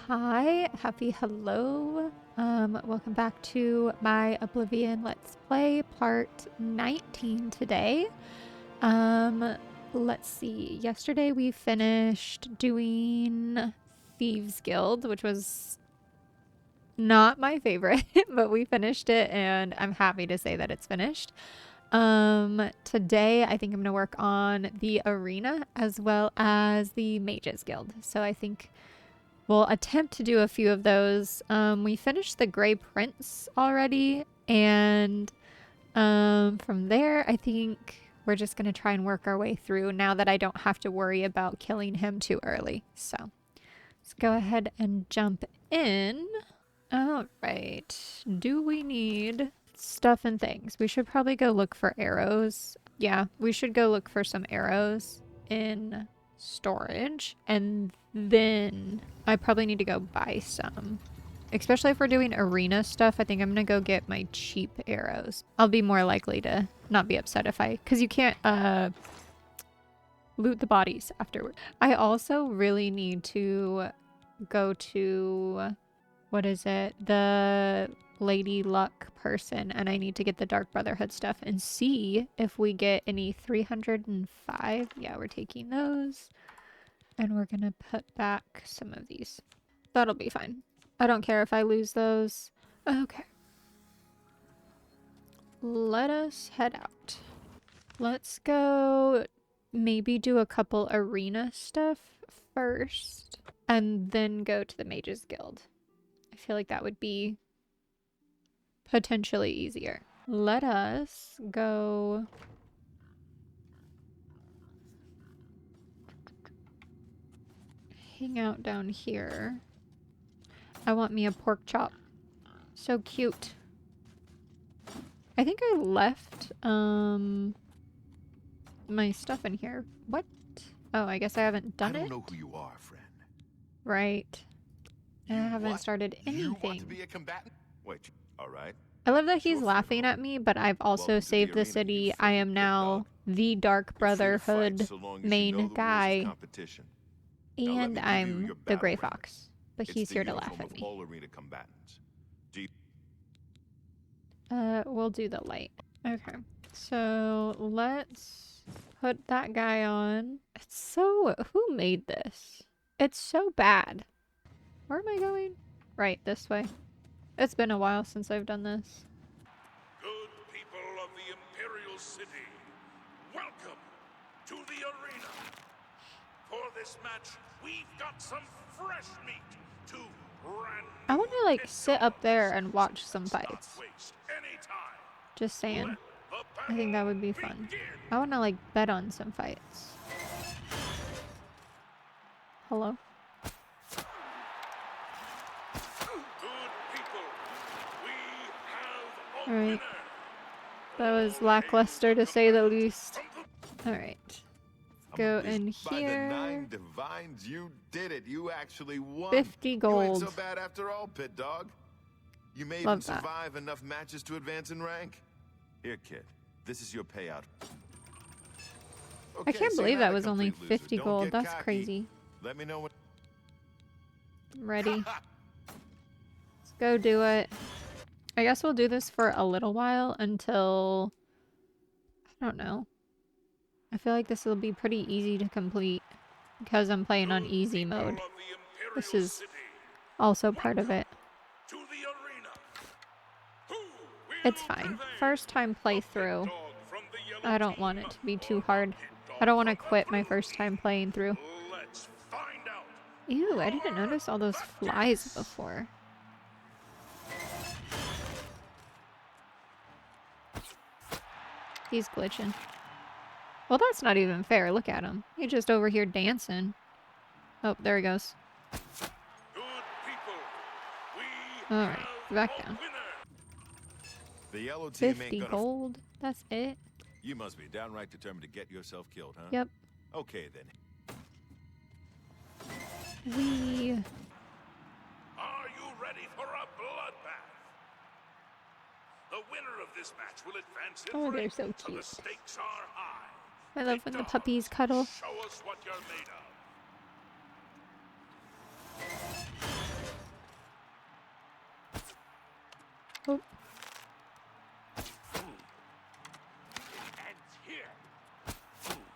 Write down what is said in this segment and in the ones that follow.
Hi, happy hello. Welcome back to my Oblivion Let's Play part 19 today. Let's see. Yesterday we finished doing Thieves Guild, which was not my favorite, but we finished it and I'm happy to say that it's finished. Today I think I'm gonna work on the arena as well as the Mages Guild. So I think we'll attempt to do a few of those. We finished the Grey Prince already, and from there, I think we're just going to try and work our way through now that I don't have to worry about killing him too early. So let's go ahead and jump in. All right. Do we need stuff and things? We should probably go look for arrows. Yeah, we should go look for some arrows in storage, and then I probably need to go buy some, especially if we're doing arena stuff. I think I'm gonna go get my cheap arrows. I'll be more likely to not be upset if because you can't loot the bodies afterward. I also really need to go to, what is it, the Lady Luck person, and I need to get the Dark Brotherhood stuff and see if we get any 305. Yeah, we're taking those. And we're gonna put back some of these. That'll be fine. I don't care if I lose those. Okay. Let us head out. Let's go maybe do a couple arena stuff first, and then go to the Mages Guild. I feel like that would be potentially easier. Let us go hang out down here. I want me a pork chop. So cute. I think I left my stuff in here. What? Oh, I guess I haven't done it. I don't know who you are, friend. Right. I haven't started anything. You want to be a combatant? Wait, all right. I love that he's laughing at me, but I've also saved the city. I am now the Dark Brotherhood main guy, and I'm the Grey Fox. But he's here to laugh at me. We'll do the light. Okay, so let's put that guy on. It's so... Who made this? It's so bad. Where am I going? Right, this way. It's been a while since I've done this. Good people of the Imperial City, welcome to the arena. For this match, we've got some fresh meat to brand. I want to like sit up there and watch some fights. Just saying. I think that would be fun. I want to like bet on some fights. Hello? Alright. That was lackluster to say the least. Alright. Go in here. By the 9 divines, you did it. You actually won. 50 gold. You ain't so bad after all, pit dog. You may even survive enough matches to advance in rank. Here, kid. This is your payout. Okay, I can't believe that was only 50 gold. That's cocky. Crazy. Let me know what. Ready. Let's go do it. I guess we'll do this for a little while until... I don't know. I feel like this will be pretty easy to complete because I'm playing on easy mode. This is also part of it. It's fine. First time playthrough. I don't want it to be too hard. I don't want to quit my first time playing through. Ew, I didn't notice all those flies before. He's glitching. Well, that's not even fair. Look at him. He's just over here dancing. Oh, there he goes. Alright, back down. The yellow team 50 gold. That's it. You must be downright determined to get yourself killed, huh? Yep. Okay, then. Are you ready for a bloodbath? The winner of this match will advance in they're so cute. the stakes are high. I love when the puppies cuddle. Show us what you're made of. Oh. And here.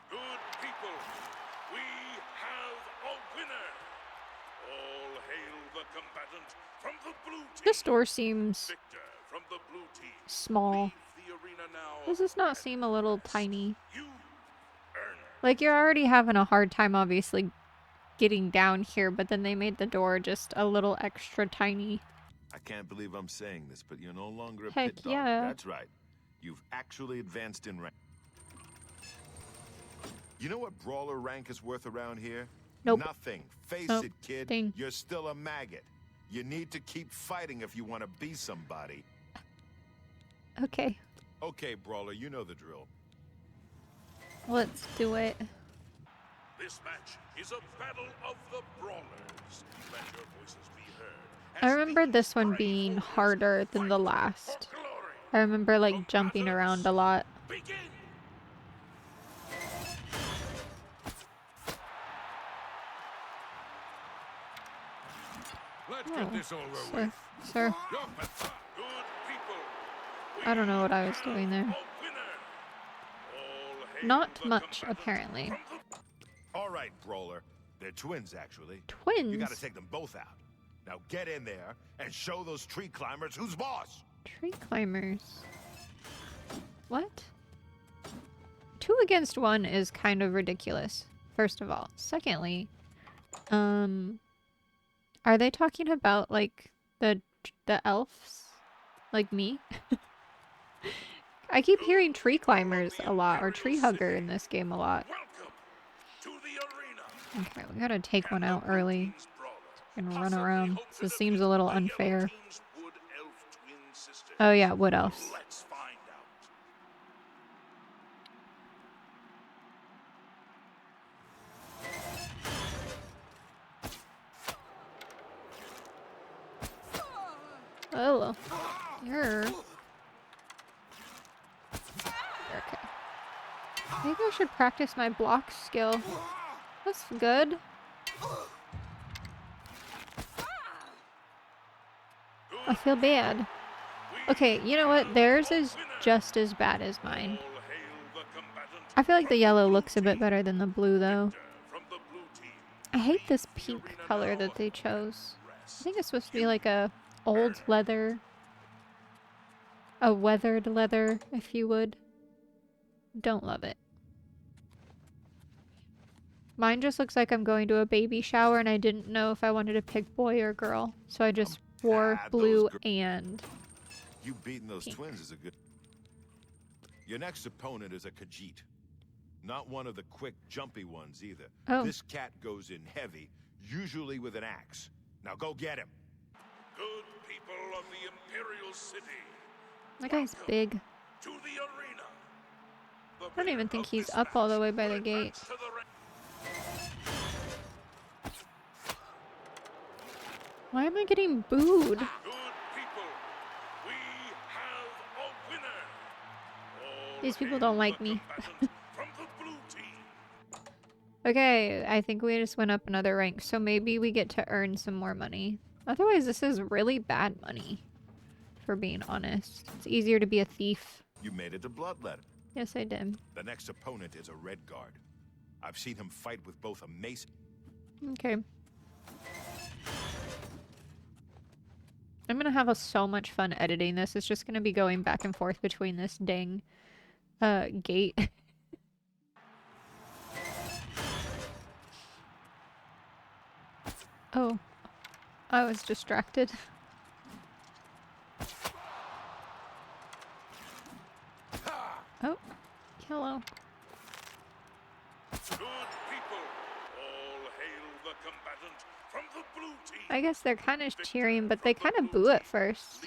Good people, we have a winner. All hail the combatant from the blue team. This door seems Victor from the blue team. small. Leave the arena now. Does this not seem a little tiny? You earn it. Like, you're already having a hard time, obviously, getting down here, but then they made the door just a little extra tiny. I can't believe I'm saying this, but you're no longer a Heck pit dog. yeah. That's right. You've actually advanced in rank. You know what brawler rank is worth around here? Nope. Nothing. Face Nope. it, kid. Dang. You're still a maggot. You need to keep fighting if you want to be somebody. Okay, Okay, brawler, you know the drill. let's do it. This match is a battle of the brawlers. Let your voices be heard. I as remember these this one brave being warriors harder than the fight last. for glory. I remember, like, The jumping around a battles lot. Begin. Let's get this over Sir, with. sir, Good people. I don't know what I was doing there. A winner. All hail Not the much, combatant apparently. from the All right, brawler. They're twins, actually. Twins? You gotta take them both out. Now get in there and show those tree climbers who's boss. Tree climbers. What? 2 against 1 is kind of ridiculous, first of all. Secondly, are they talking about, like, the elves? Like me? I keep hearing tree climbers a lot, or tree hugger in this game a lot. welcome to the arena. Okay, we gotta take one out early Team's brawler and run possibly around. hope to This seems a defeat little the yellow unfair. team's wood elf twin sisters. Oh yeah, wood elves. Let's find out. Oh, you're okay. Maybe I should practice my block skill. That's good. I feel bad. Okay, you know what? Theirs is just as bad as mine. All hail the combatant I feel like the yellow looks a bit better than the blue, though. from the blue team. I hate this pink color that they chose. I think it's supposed to be like a old leather. A weathered leather, if you would. Don't love it. Mine just looks like I'm going to a baby shower and I didn't know if I wanted to pick boy or girl. So I just wore those blue gr- and... You beating those Pink. twins is a good... Your next opponent is a Khajiit. Not one of the quick, jumpy ones, either. Oh. This cat goes in heavy, usually with an axe. Now go get him. Good people of the Imperial City. That guy's big. To the arena. The I don't even winner think of he's this up all the match way by will the gate. advance to the ring. Why am I getting booed? Good people, we have a winner. All These people hail don't like the me. combatant from the blue team. Okay, I think we just went up another rank, so maybe we get to earn some more money. Otherwise, this is really bad money, for being honest. It's easier to be a thief. You made it to Bloodlet. Yes, I did. The next opponent is a Red Guard. I've seen him fight with both a mace... Okay. I'm gonna have so much fun editing this. It's just gonna be going back and forth between this dang gate. Oh, I was distracted. Oh, hello. Good people, all hail the combatant from the blue team. I guess they're kind of cheering, but they kind of boo at first.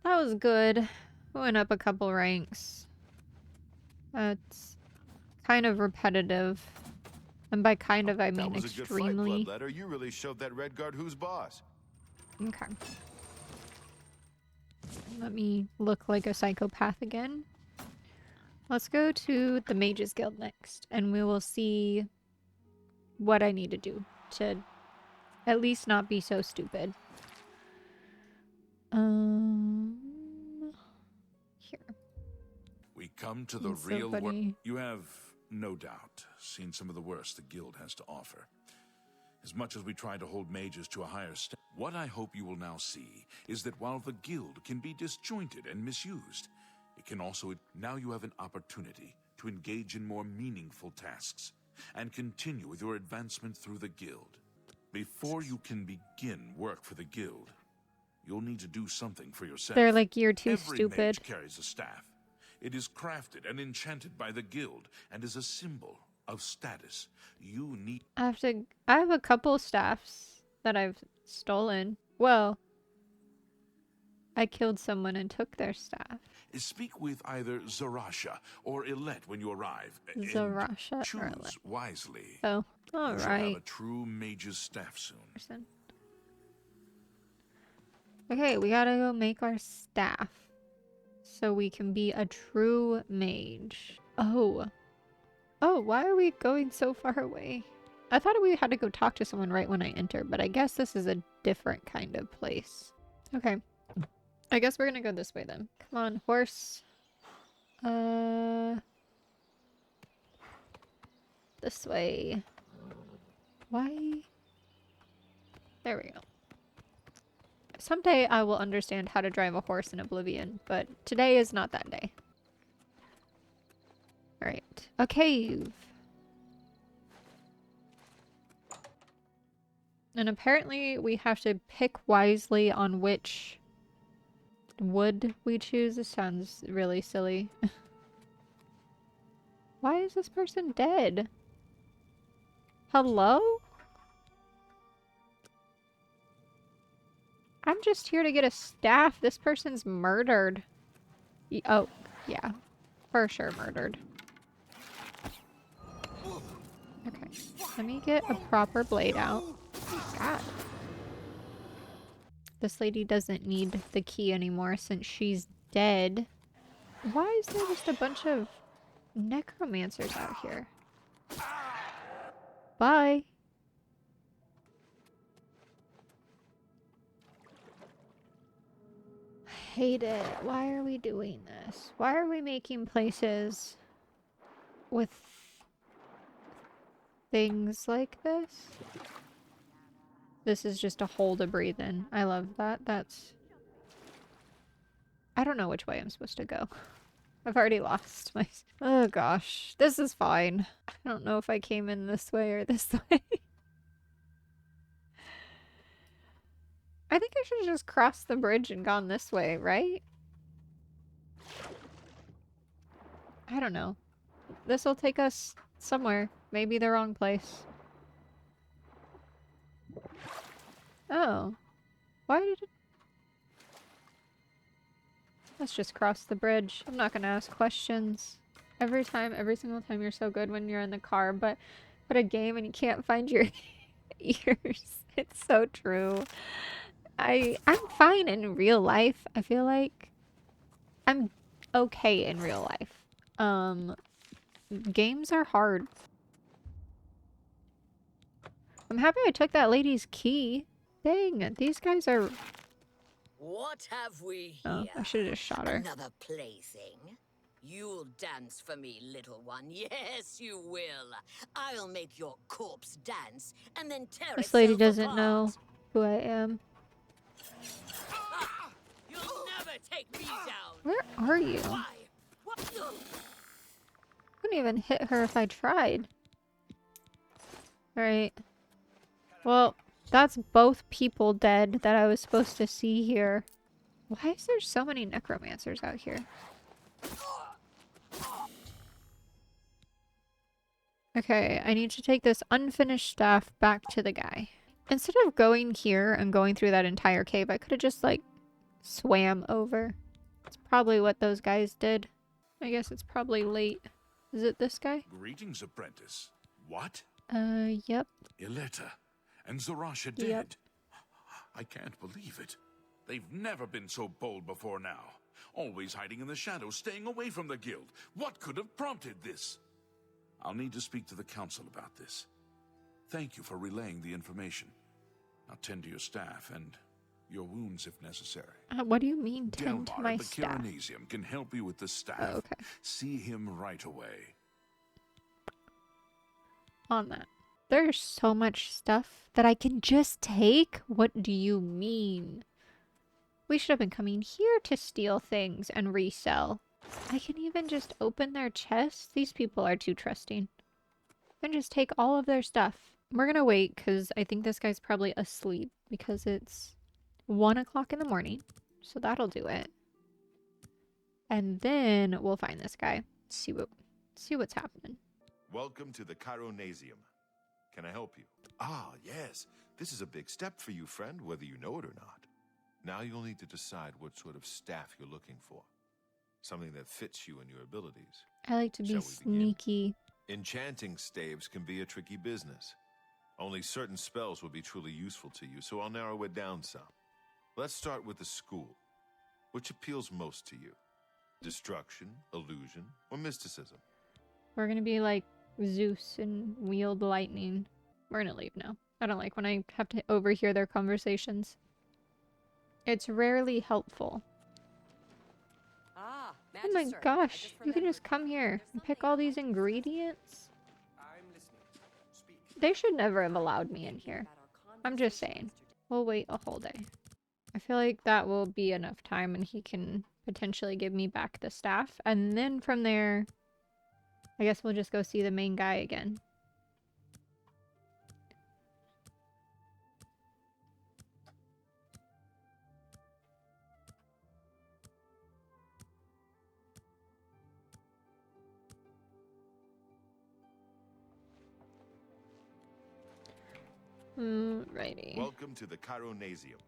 That was good. We went up a couple ranks. That's kind of repetitive. And by kind of, I That mean was a good extremely. fight, Bloodletter. You really showed that Red Guard who's boss. Okay. Let me look like a psychopath again. Let's go to the Mages Guild next, and we will see what I need to do to at least not be so stupid. here. We come to the It's so real world. funny. You have, no doubt, seen some of the worst the guild has to offer. As much as we try to hold mages to a higher standard, what I hope you will now see is that while the guild can be disjointed and misused, it can also... Now you have an opportunity to engage in more meaningful tasks and continue with your advancement through the guild. Before you can begin work for the guild, you'll need to do something for yourself. They're like, you're too Every stupid. mage carries a staff. It is crafted and enchanted by the guild and is a symbol of status. You need... I have a couple staffs that I've stolen. Well, I killed someone and took their staff. Speak with either Zarasha or Ilette when you arrive. and Zarasha or choose Ilette. wisely. Oh, all You shall have right. a true mage's staff soon. Okay, we gotta go make our staff so we can be a true mage. Oh, why are we going so far away? I thought we had to go talk to someone right when I enter, but I guess this is a different kind of place. Okay, I guess we're gonna go this way then. Come on, horse. This way. Why? There we go. Someday I will understand how to drive a horse in Oblivion, but today is not that day. Alright. A cave. And apparently we have to pick wisely on which wood we choose. This sounds really silly. Why is this person dead? Hello? I'm just here to get a staff. This person's murdered. Oh, yeah. For sure murdered. Okay. Let me get a proper blade out. God. This lady doesn't need the key anymore since she's dead. Why is there just a bunch of necromancers out here? Bye. Hate it. Why are we doing this? Why are we making places with things like this? This is just a hole to breathe in. I love that. I don't know which way I'm supposed to go. I've already lost my... Oh gosh. This is fine. I don't know if I came in this way or this way. I think I should have just crossed the bridge and gone this way, right? I don't know. This will take us somewhere. Maybe the wrong place. Oh. Why did it... Let's just cross the bridge. I'm not gonna ask questions. Every single time you're so good when you're in the car, but put a game and you can't find your ears. It's so true. I'm fine in real life. I feel like I'm okay in real life. Games are hard. I'm happy I took that lady's key. Dang, these guys are... What have we here? Oh, I should have just shot her. Another plaything? You'll dance for me, little one. Yes, you will. I'll make your corpse dance and then tear This lady itself doesn't apart. know who I am. Ah! You'll never take me down. Where are you? Why? What? Couldn't even hit her if I tried. Alright. Well, that's both people dead that I was supposed to see here. Why is there so many necromancers out here? Okay, I need to take this unfinished staff back to the guy. Instead of going here and going through that entire cave, I could have just, like, swam over. It's probably what those guys did. I guess it's probably late. Is it this guy? Greetings, apprentice. What? Yep. Iletta and Zarasha dead? Yep. I can't believe it. They've never been so bold before now. Always hiding in the shadows, staying away from the guild. What could have prompted this? I'll need to speak to the council about this. Thank you for relaying the information. Now tend to your staff, and your wounds if necessary. What do you mean, tend to Delmar my at the staff? Kiranesium can help you with the staff. Oh, okay. See him right away. On that. There's so much stuff that I can just take? What do you mean? We should have been coming here to steal things and resell. I can even just open their chests. These people are too trusting. And just take all of their stuff. We're gonna wait because I think this guy's probably asleep because it's 1 o'clock in the morning. So that'll do it. And then we'll find this guy. See what's happening. Welcome to the Chironasium. Can I help you? Ah, yes. This is a big step for you, friend, whether you know it or not. Now you'll need to decide what sort of staff you're looking for. Something that fits you and your abilities. I like to be Shall we begin? sneaky. Enchanting staves can be a tricky business. Only certain spells will be truly useful to you, so I'll narrow it down some. Let's start with the school. Which appeals most to you? Destruction, illusion, or mysticism? We're gonna be like Zeus and wield lightning. We're gonna leave now. I don't like when I have to overhear their conversations. It's rarely helpful. Ah, Oh my Magister, I gosh, just you can remembered. just come here There's and pick something all I'd these like to ingredients. I'm listening. Speak. They should never have allowed me in here. about our I'm just conversation saying. yesterday. We'll wait a whole day. I feel like that will be enough time and he can potentially give me back the staff. And then from there, I guess we'll just go see the main guy again. Righty. Welcome to the Chironasium.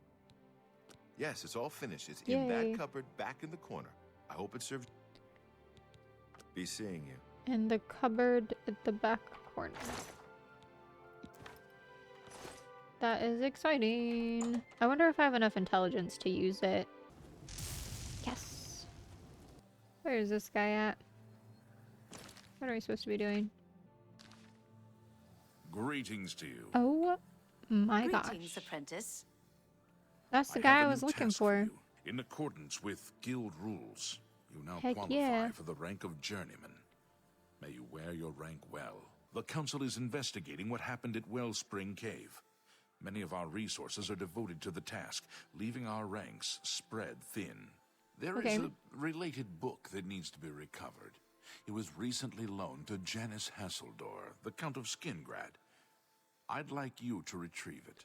Yes, it's all finished. It's Yay. in that cupboard back in the corner. I hope it serves. Be seeing you. In the cupboard at the back corner. That is exciting. I wonder if I have enough intelligence to use it. Yes. Where is this guy at? What are we supposed to be doing? Greetings to you. Oh my Greetings, gosh. apprentice. That's the I guy have I a was new looking task for. you. In accordance with guild rules, you now Heck qualify yeah. for the rank of journeyman. May you wear your rank well. The council is investigating what happened at Wellspring Cave. Many of our resources are devoted to the task, leaving our ranks spread thin. There is Okay. a related book that needs to be recovered. It was recently loaned to Janice Hasseldor, the Count of Skingrad. I'd like you to retrieve it.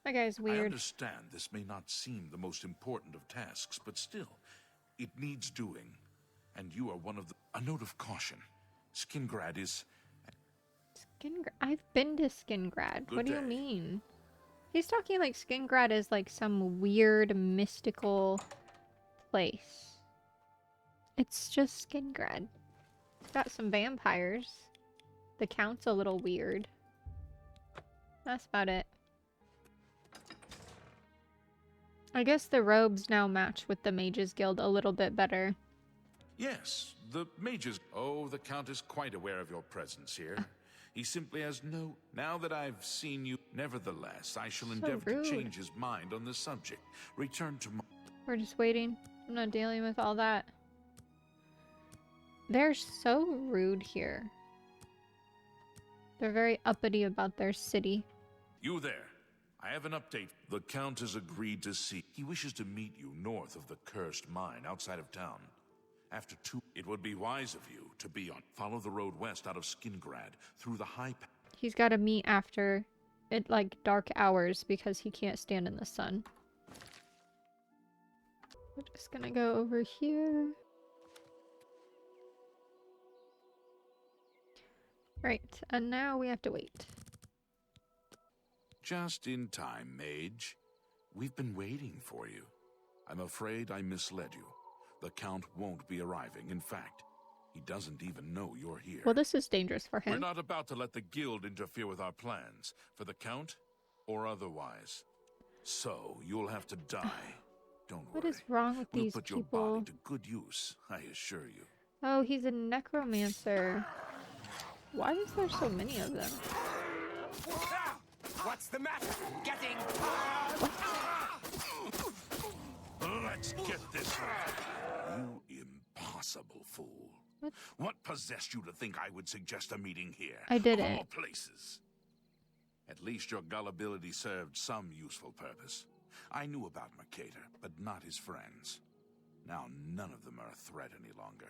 That guy's I weird. understand this may not seem the most important of tasks, but still, it needs doing. And you are one of the... A note of caution. Skingrad is... I've been to Skingrad. Good What do you day. mean? He's talking like Skingrad is like some weird mystical place. It's just Skingrad. It's got some vampires. The Count's a little weird. That's about it. I guess the robes now match with the Mages Guild a little bit better. Yes, the mages... Oh, the Count is quite aware of your presence here. He simply has no... Now that I've seen you... Nevertheless, I shall endeavor rude. to change his mind on the subject. Return to... We're just waiting. I'm not dealing with all that. They're so rude here. They're very uppity about their city. You there. I have an update. The Count has agreed to see. He wishes to meet you north of the cursed mine outside of town. After 2, it would be wise of you to be on. Follow the road west out of Skingrad through the high. He's got to meet after it like dark hours because he can't stand in the sun. We're just gonna go over here. Right, and now we have to wait. Just in time, mage. We've been waiting for you. I'm afraid I misled you. The Count won't be arriving. In fact, he doesn't even know you're here. Well, this is dangerous for We're him. not about to let the guild interfere with our plans, for the Count or otherwise. So, you'll have to die. Don't worry. What is wrong with We'll these put your people? body to good use, I assure you. Oh, he's a necromancer. Why is there so many of them? What's the matter? Getting... Let's get this right. You impossible fool. What possessed you to think I would suggest a meeting here? I didn't. Of all places. At least your gullibility served some useful purpose. I knew about Mercator, but not his friends. Now none of them are a threat any longer.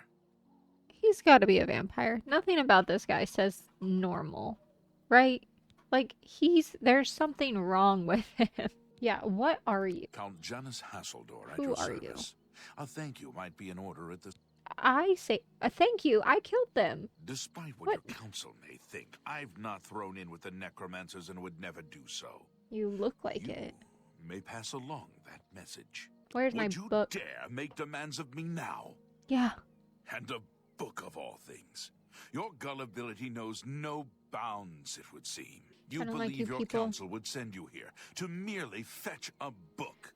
He's got to be a vampire. Nothing about this guy says normal, right? Like, there's something wrong with him. Yeah, what are you? Count Janus Hasseldor at Who your are service. A thank you might be in order at this. I say, thank you, I killed them. Despite what your council may think, I've not thrown in with the necromancers and would never do so. You look like You it. may pass along that message. Where's my Would you book? dare make demands of me now? Yeah. And a book of all things. Your gullibility knows no bounds, it would seem. You I don't believe like you your people. council would send you here to merely fetch a book.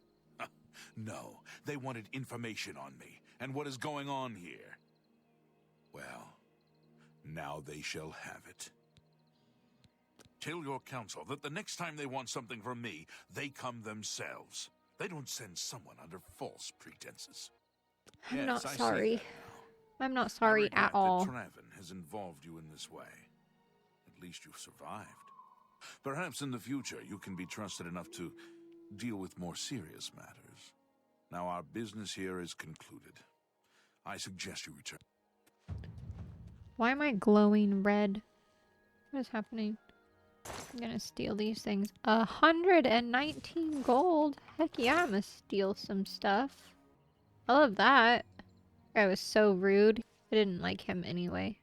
No, they wanted information on me and what is going on here. Well, now they shall have it. Tell your council that the next time they want something from me, they come themselves. They don't send someone under false pretenses. I'm Yes, not I see sorry. that now. I'm not I sorry regret at all. that Traven has involved you in this way. At least you've survived. Perhaps in the future you can be trusted enough to deal with more serious matters. Now our business here is concluded. I suggest you return. Why am I glowing red? What is happening? I'm gonna steal these things. 119 gold. Heck yeah, I'm gonna steal some stuff. I love that. That was so rude. I didn't like him anyway.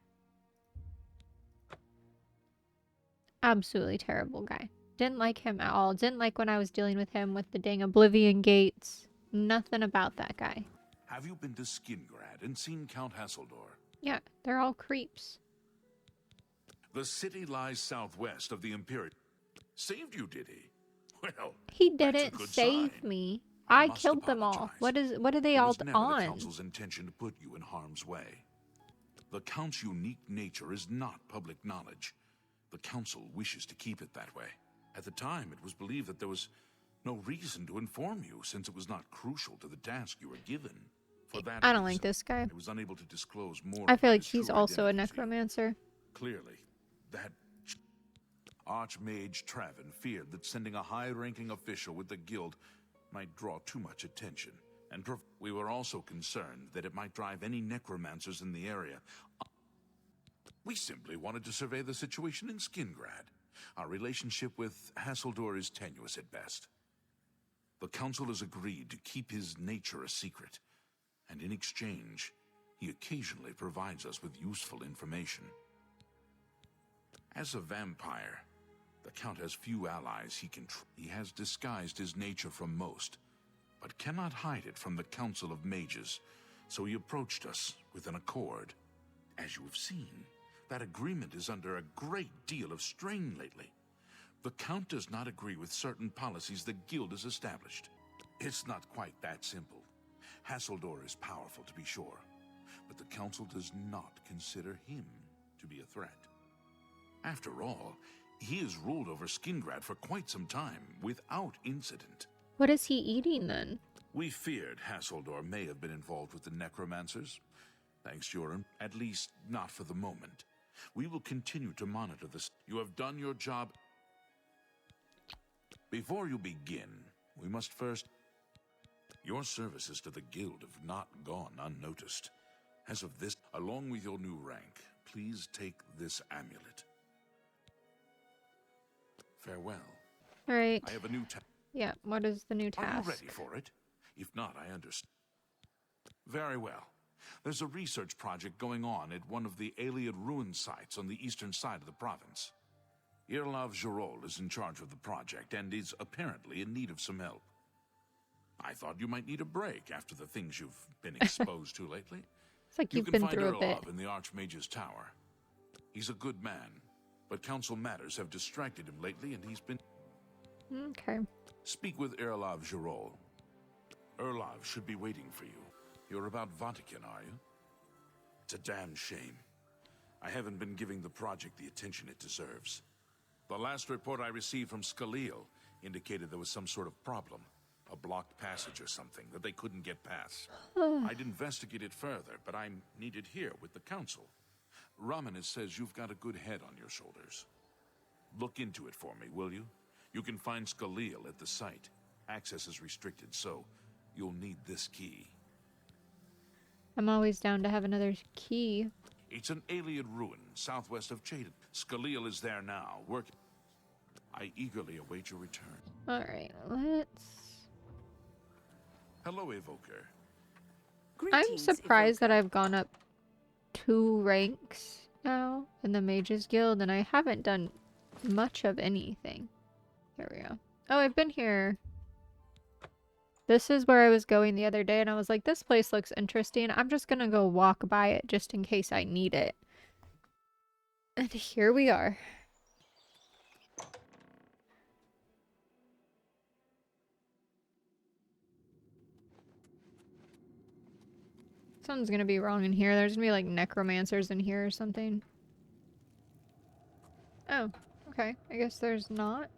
Absolutely terrible guy. Didn't like him at all. Didn't like when I was dealing with him with the dang Oblivion gates. Nothing about that guy. Have you been to Skingrad and seen Count Hasseldor? Yeah, they're all creeps. The city lies southwest of the Imperial. Saved you, did he? Well, He that's a didn't good save sign. me. I I must killed them all. apologize. What are they It all was never the on? council's intention to put you in harm's way. The Count's unique nature is not public knowledge. The council wishes to keep it that way. At the time, it was believed that there was no reason to inform you, since it was not crucial to the task you were given. For that I don't like reason, this guy. I was unable to disclose more. I feel about like his he's true also a identity to you. necromancer. Clearly, that Archmage Traven feared that sending a high-ranking official with the guild might draw too much attention, and we were also concerned that it might drive any necromancers in the area. We simply wanted to survey the situation in Skingrad. Our relationship with Hasseldor is tenuous at best. The council has agreed to keep his nature a secret, and in exchange, he occasionally provides us with useful information. As a vampire, the Count has few allies he can He has disguised his nature from most, but cannot hide it from the Council of Mages, so he approached us with an accord. As you have seen, that agreement is under a great deal of strain lately. The Count does not agree with certain policies the Guild has established. It's not quite that simple. Hasseldor is powerful, to be sure, but the Council does not consider him to be a threat. After all, he has ruled over Skingrad for quite some time, without incident. What is he eating then? We feared Hasseldor may have been involved with the necromancers. Thanks to your, at least not for the moment. We will continue to monitor this. You have done your job. Before you begin, we must first... Your services to the Guild have not gone unnoticed. As of this, along with your new rank, please take this amulet. Farewell. Alright. I have a new task. Yeah, what is the new Are you task? ready for it? If not, I understand. Very well. There's a research project going on at one of the Aliad ruin sites on the eastern side of the province. Irlav Jirol is in charge of the project and is apparently in need of some help. I thought you might need a break after the things you've been exposed to lately. It's like You you've can been find through a bit. Irlav in the Archmage's tower. He's a good man, but council matters have distracted him lately and he's been... Okay. Speak with Irlav Jirol. Irlav should be waiting for you. You're about Vatican, are you? It's a damn shame. I haven't been giving the project the attention it deserves. The last report I received from Scaleel indicated there was some sort of problem. A blocked passage or something that they couldn't get past. Oh, I'd investigate it further, but I'm needed here with the council. Ramanis says you've got a good head on your shoulders. Look into it for me, will you? You can find Scaleel at the site. Access is restricted, so you'll need this key. I'm always down to have another key. It's an alien ruin southwest of Chaden. Scaleel is there now, working. I eagerly await your return. Alright, let's... Hello, Evoker. I'm surprised that I've gone up 2 ranks now in the Mages Guild, and I haven't done much of anything. Here we go. Oh, I've been here. This is where I was going the other day, and I was like, this place looks interesting. I'm just gonna go walk by it just in case I need it. And here we are. Something's gonna be wrong in here. There's gonna be like necromancers in here or something. Oh, okay. I guess there's not.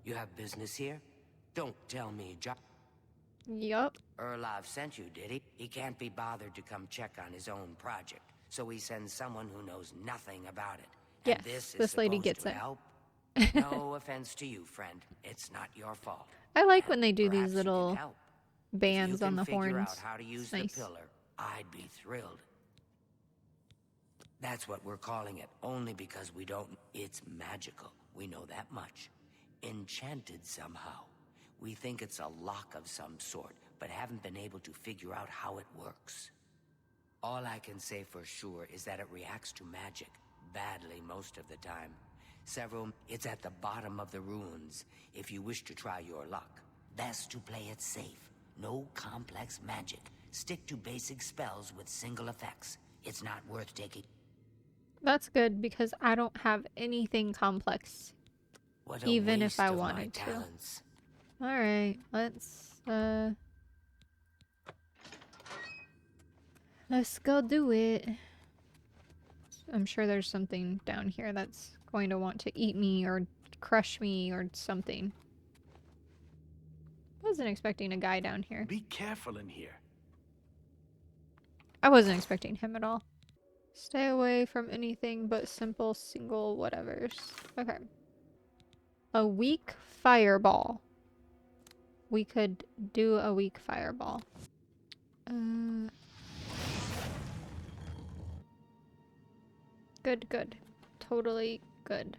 You have business here? Don't tell me, Yup. Erlov sent you, did he? He can't be bothered to come check on his own project, so he sends someone who knows nothing about it. And Yes, this this lady supposed gets to it. help? No offense to you, friend. It's not your fault. I like And when they do perhaps these you can little help. bands If you on can the figure horns. out how to use It's the nice. pillar, I'd be thrilled. That's what we're calling it, only because we don't... It's magical. We know that much. Enchanted somehow. We think it's a lock of some sort, but haven't been able to figure out how it works. All I can say for sure is that it reacts to magic, badly most of the time. It's at the bottom of the ruins, if you wish to try your luck. Best to play it safe. No complex magic. Stick to basic spells with single effects. It's not worth taking. That's good because I don't have anything complex. What a Even if waste I of my wanted to. talents. Alright, let's go do it. I'm sure there's something down here that's going to want to eat me or crush me or something. Wasn't expecting a guy down here. Be careful in here. I wasn't expecting him at all. Stay away from anything but simple single whatevers. Okay. A weak fireball. We could do a weak fireball. Good, good. Totally good.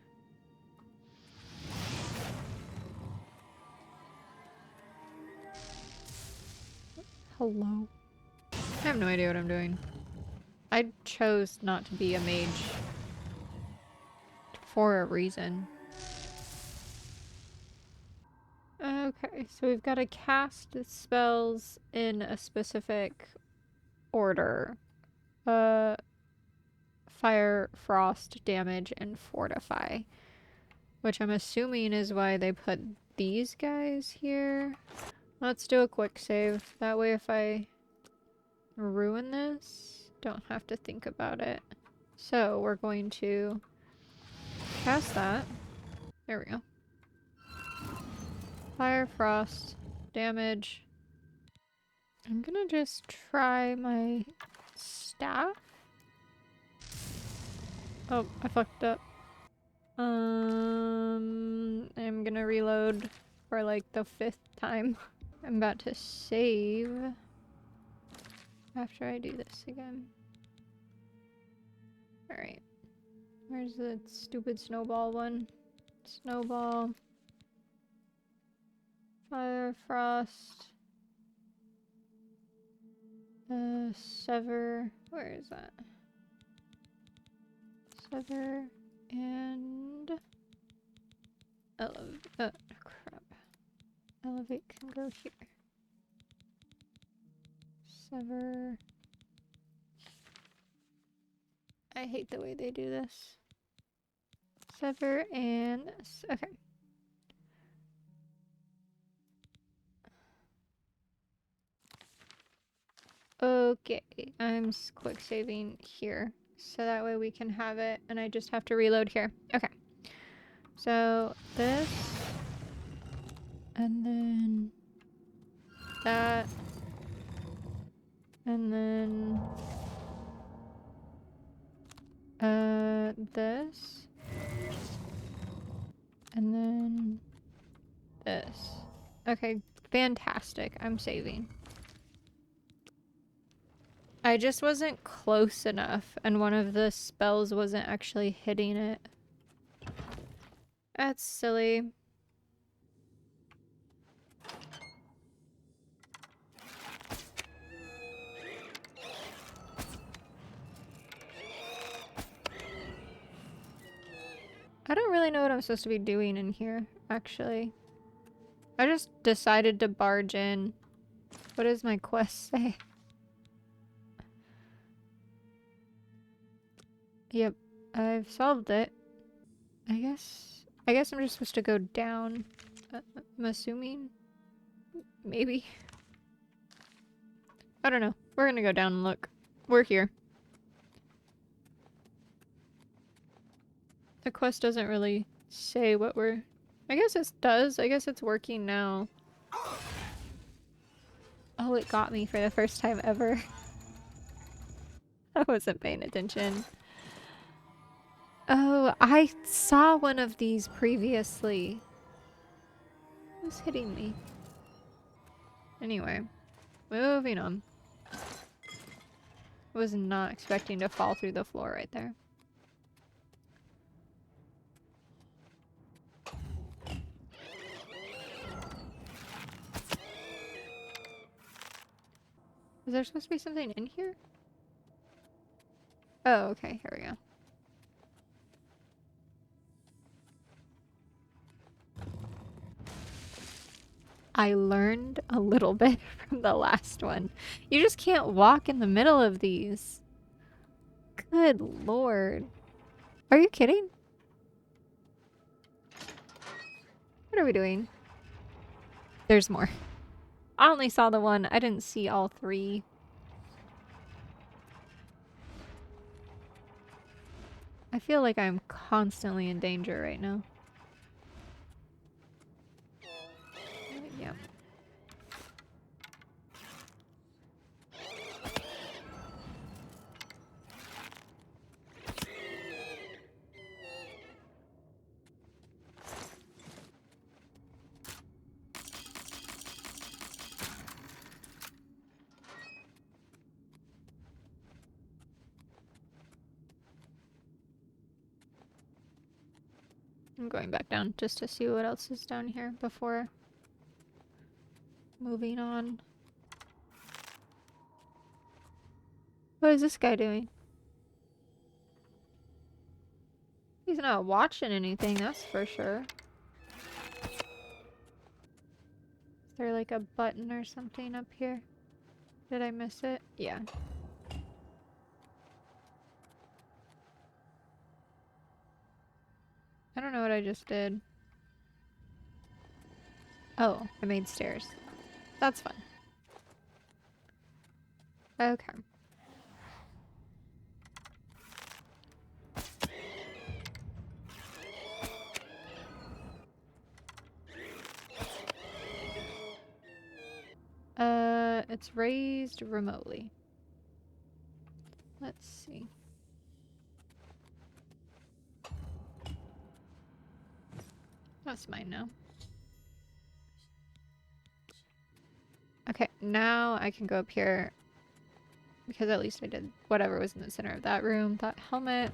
Hello. I have no idea what I'm doing. I chose not to be a mage for a reason. Okay, so we've got to cast the spells in a specific order. Fire, frost, damage, and fortify. Which I'm assuming is why they put these guys here. Let's do a quick save. That way if I ruin this, don't have to think about it. So we're going to cast that. There we go. Fire, frost, damage. I'm gonna just try my staff. Oh, I fucked up. I'm gonna reload for like the 5th time. I'm about to save after I do this again. Alright. Where's the stupid snowball one? Snowball. Fire, frost. Sever. Where is that? Sever and elevate. Crap. Elevate can go here. Sever. I hate the way they do this. Sever and this. Okay. Okay, I'm quick saving here. So that way we can have it, and I just have to reload here. Okay. So, this. And then that. And then this. And then this. Okay, fantastic. I'm saving. I just wasn't close enough, and one of the spells wasn't actually hitting it. That's silly. I don't really know what I'm supposed to be doing in here, actually. I just decided to barge in. What does my quest say? Yep, I've solved it. I guess I'm just supposed to go down. I'm assuming? Maybe. I don't know. We're gonna go down and look. We're here. The quest doesn't really say what we're... I guess it does. I guess it's working now. Oh, it got me for the first time ever. I wasn't paying attention. Oh, I saw one of these previously. Who's hitting me? Anyway, moving on. Was not expecting to fall through the floor right there. Is there supposed to be something in here? Oh, okay, here we go. I learned a little bit from the last one. You just can't walk in the middle of these. Good lord. Are you kidding? What are we doing? There's more. I only saw the one. I didn't see all three. I feel like I'm constantly in danger right now. Yeah. I'm going back down just to see what else is down here before moving on. What is this guy doing? He's not watching anything, that's for sure. Is there like a button or something up here? Did I miss it? Yeah. I don't know what I just did. Oh, I made stairs. That's fun. Okay. It's raised remotely. Let's see. That's mine now. Okay, now I can go up here because at least I did whatever was in the center of that room. That helmet.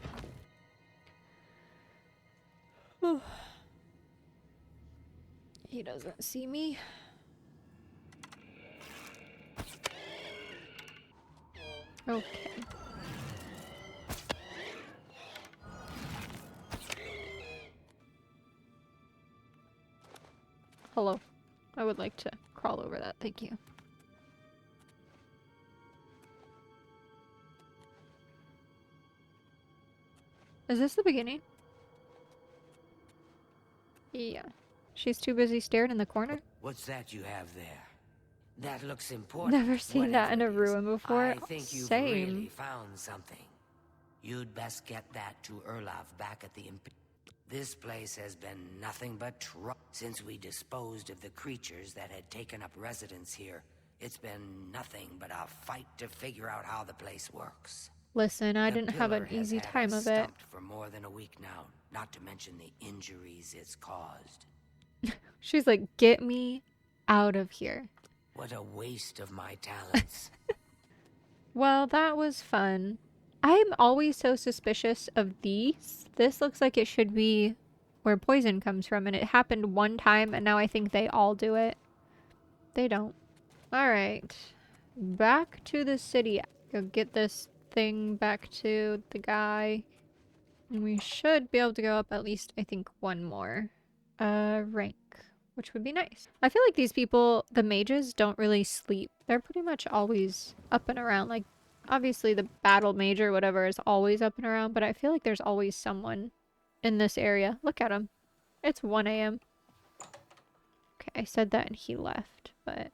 He doesn't see me. Okay. Hello. I would like to crawl over that, thank you. Is this the beginning? Yeah. She's too busy staring in the corner? What's that you have there? That looks important. Never seen that in a Whatever it is, ruin before. I think you've Same. really found something. You'd best get that to Erlav back at the This place has been nothing but trouble since we disposed of the creatures that had taken up residence here. It's been nothing but a fight to figure out how the place works. Listen, I The didn't have an pillar has easy had time us of it. stumped for more than a week now, not to mention the injuries it's caused. She's like, get me out of here. What a waste of my talents. Well, that was fun. I'm always so suspicious of these. This looks like it should be where poison comes from, and it happened one time, and now I think they all do it. They don't. Alright. Back to the city. Go get this thing back to the guy. And we should be able to go up at least, I think, one more rank, which would be nice. I feel like these people, the mages, don't really sleep. They're pretty much always up and around. Like, obviously the battle mage or whatever is always up and around, but I feel like there's always someone in this area. Look at him. It's 1 a.m. Okay, I said that and he left, but...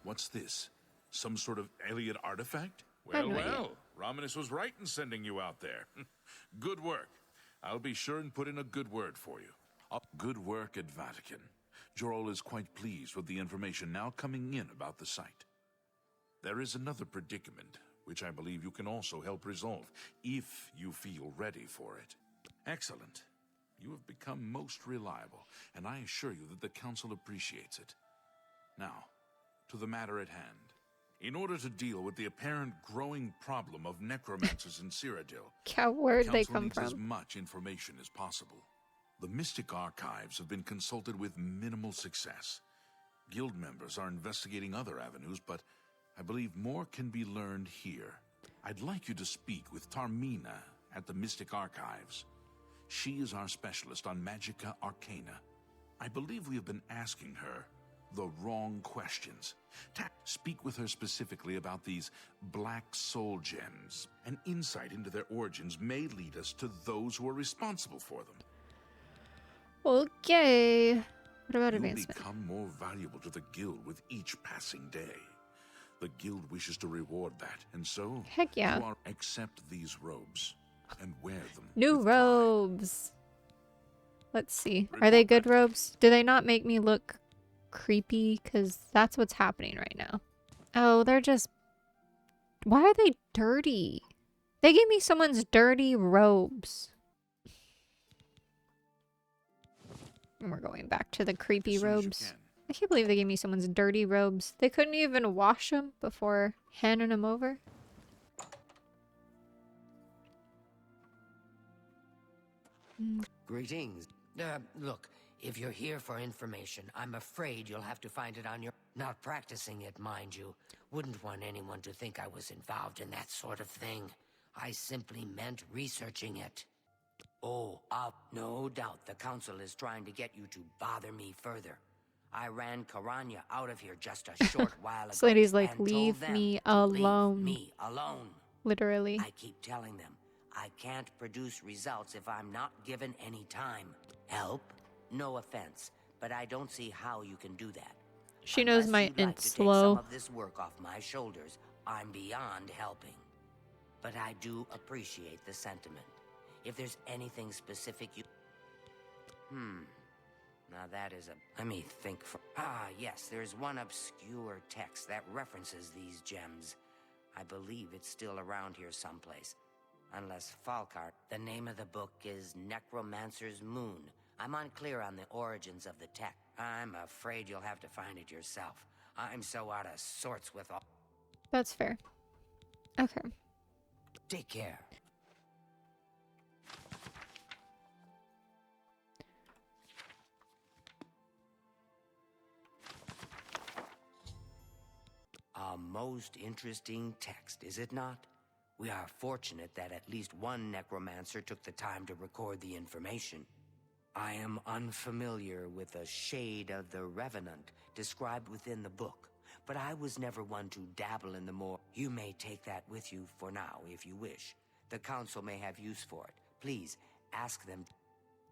What's this? Some sort of alien artifact? I have Well, no idea. well, Romanus was right in sending you out there. Good work. I'll be sure and put in a good word for you. Good work at Vatican. Jorol is quite pleased with the information now coming in about the site. There is another predicament, which I believe you can also help resolve, if you feel ready for it. Excellent. You have become most reliable, and I assure you that the Council appreciates it. Now, to the matter at hand. In order to deal with the apparent growing problem of necromancers in Cyrodiil, Yeah, where'd the they Council come needs as from? much information as possible. The Mystic Archives have been consulted with minimal success. Guild members are investigating other avenues, but I believe more can be learned here. I'd like you to speak with Tarmina at the Mystic Archives. She is our specialist on Magica Arcana. I believe we have been asking her the wrong questions. Speak with her specifically about these black soul gems. An insight into their origins may lead us to those who are responsible for them. Okay. What about You'll advancement? become more valuable to the guild with each passing day. The guild wishes to reward that, and so Heck yeah. you are accept these robes and wear them. New with pride. robes. Let's see. Are they good robes? Do they not make me look creepy? Because that's what's happening right now. Oh, they're just... Why are they dirty? They gave me someone's dirty robes. And we're going back to the creepy As soon as you robes. can. I can't believe they gave me someone's dirty robes. They couldn't even wash them before handing them over. Greetings. Look, if you're here for information, I'm afraid you'll have to find it on your... Not practicing it, mind you. Wouldn't want anyone to think I was involved in that sort of thing. I simply meant researching it. Oh, no doubt the Council is trying to get you to bother me further. I ran Karanya out of here just a short while ago. This lady's like, and told leave them me to leave alone. me alone. Literally. I keep telling them I can't produce results if I'm not given any time. Help? No offense, but I don't see how you can do that. She knows Unless my you'd like int's to take slow. some of this work off my shoulders, I'm beyond helping. But I do appreciate the sentiment. If there's anything specific you... Now that is a... Let me think for... Yes, there's one obscure text that references these gems. I believe it's still around here someplace. Unless Falkar... The name of the book is Necromancer's Moon. I'm unclear on the origins of the text. I'm afraid you'll have to find it yourself. I'm so out of sorts with all... That's fair. Okay. Take care. A most interesting text, is it not? We are fortunate that at least one necromancer took the time to record the information. I am unfamiliar with a shade of the Revenant described within the book, but I was never one to dabble in the more... You may take that with you for now, if you wish. The Council may have use for it. Please, ask them...